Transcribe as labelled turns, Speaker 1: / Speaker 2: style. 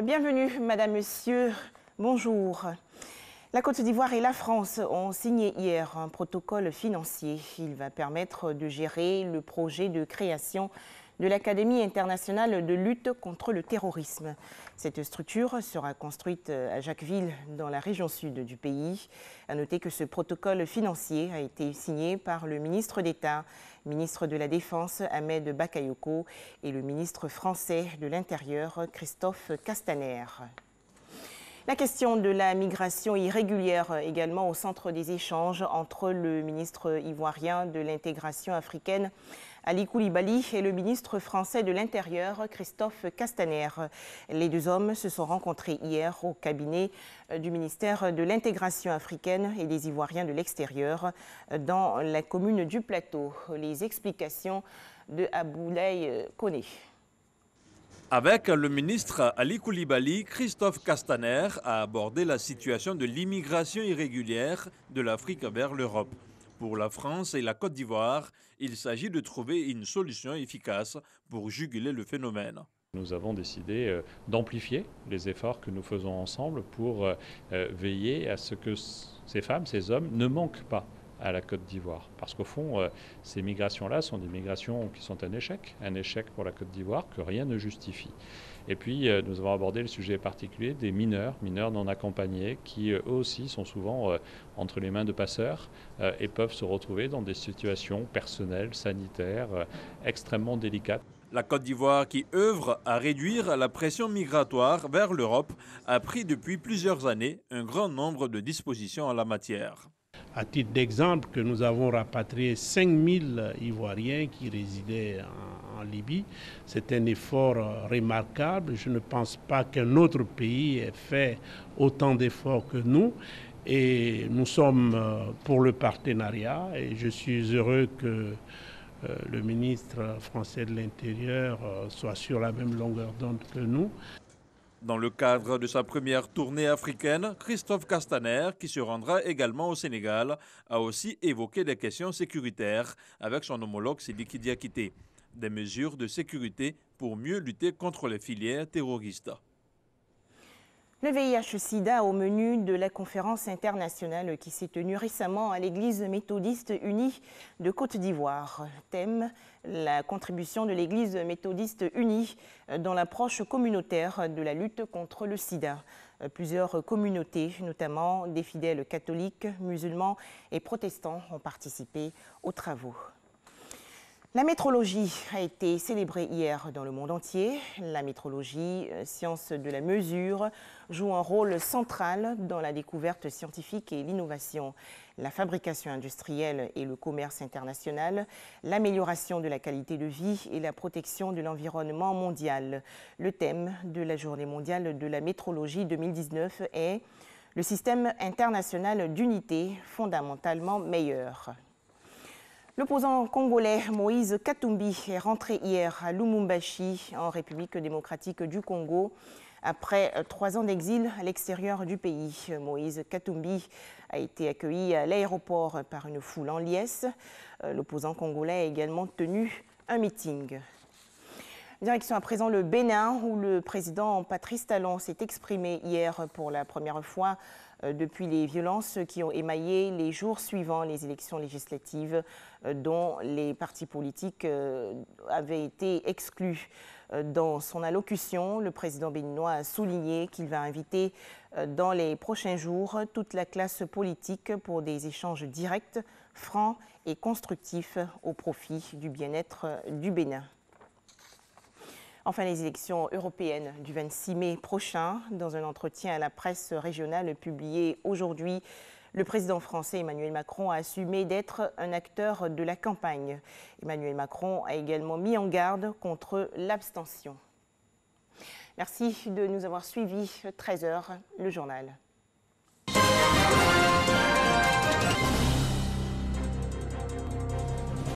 Speaker 1: Bienvenue, Madame, Monsieur. Bonjour. La Côte d'Ivoire et la France ont signé hier un protocole financier. Il va permettre de gérer le projet de création de l'Académie internationale de lutte contre le terrorisme. Cette structure sera construite à Jacquesville, dans la région sud du pays. À noter que ce protocole financier a été signé par le ministre d'État, ministre de la Défense Ahmed Bakayoko et le ministre français de l'Intérieur Christophe Castaner. La question de la migration irrégulière également au centre des échanges entre le ministre ivoirien de l'intégration africaine Ali Koulibaly et le ministre français de l'Intérieur Christophe Castaner. Les deux hommes se sont rencontrés hier au cabinet du ministère de l'intégration africaine et des Ivoiriens de l'extérieur dans la commune du Plateau. Les explications de Aboulaye Koné.
Speaker 2: Avec le ministre Ali Koulibaly, Christophe Castaner a abordé la situation de l'immigration irrégulière de l'Afrique vers l'Europe. Pour la France et la Côte d'Ivoire, il s'agit de trouver une solution efficace pour juguler le phénomène.
Speaker 3: Nous avons décidé d'amplifier les efforts que nous faisons ensemble pour veiller à ce que ces femmes, ces hommes ne manquent pas à la Côte d'Ivoire. Parce qu'au fond, ces migrations-là sont des migrations qui sont un échec pour la Côte d'Ivoire que rien ne justifie. Et puis, nous avons abordé le sujet particulier des mineurs non accompagnés, qui eux aussi sont souvent entre les mains de passeurs et peuvent se retrouver dans des situations personnelles, sanitaires, extrêmement délicates.
Speaker 2: La Côte d'Ivoire, qui œuvre à réduire la pression migratoire vers l'Europe, a pris depuis plusieurs années un grand nombre de dispositions en la matière.
Speaker 4: À titre d'exemple, que nous avons rapatrié 5000 Ivoiriens qui résidaient en Libye. C'est un effort remarquable. Je ne pense pas qu'un autre pays ait fait autant d'efforts que nous. Et nous sommes pour le partenariat et je suis heureux que le ministre français de l'Intérieur soit sur la même longueur d'onde que nous.
Speaker 2: Dans le cadre de sa première tournée africaine, Christophe Castaner, qui se rendra également au Sénégal, a aussi évoqué des questions sécuritaires avec son homologue Sidiki Diakité. Des mesures de sécurité pour mieux lutter contre les filières terroristes.
Speaker 1: Le VIH-Sida au menu de la conférence internationale qui s'est tenue récemment à l'Église méthodiste unie de Côte d'Ivoire. Thème, la contribution de l'Église méthodiste unie dans l'approche communautaire de la lutte contre le sida. Plusieurs communautés, notamment des fidèles catholiques, musulmans et protestants, ont participé aux travaux. La métrologie a été célébrée hier dans le monde entier. La métrologie, science de la mesure, joue un rôle central dans la découverte scientifique et l'innovation, la fabrication industrielle et le commerce international, l'amélioration de la qualité de vie et la protection de l'environnement mondial. Le thème de la Journée mondiale de la métrologie 2019 est « Le système international d'unité fondamentalement meilleur ». L'opposant congolais Moïse Katumbi est rentré hier à Lubumbashi, en République démocratique du Congo, après 3 ans d'exil à l'extérieur du pays. Moïse Katumbi a été accueilli à l'aéroport par une foule en liesse. L'opposant congolais a également tenu un meeting. Direction à présent le Bénin, où le président Patrice Talon s'est exprimé hier pour la première fois depuis les violences qui ont émaillé les jours suivant les élections législatives dont les partis politiques avaient été exclus. Dans son allocution, le président béninois a souligné qu'il va inviter dans les prochains jours toute la classe politique pour des échanges directs, francs et constructifs au profit du bien-être du Bénin. Enfin, les élections européennes du 26 mai prochain. Dans un entretien à la presse régionale publié aujourd'hui, le président français Emmanuel Macron a assumé d'être un acteur de la campagne. Emmanuel Macron a également mis en garde contre l'abstention. Merci de nous avoir suivis. 13h, le journal.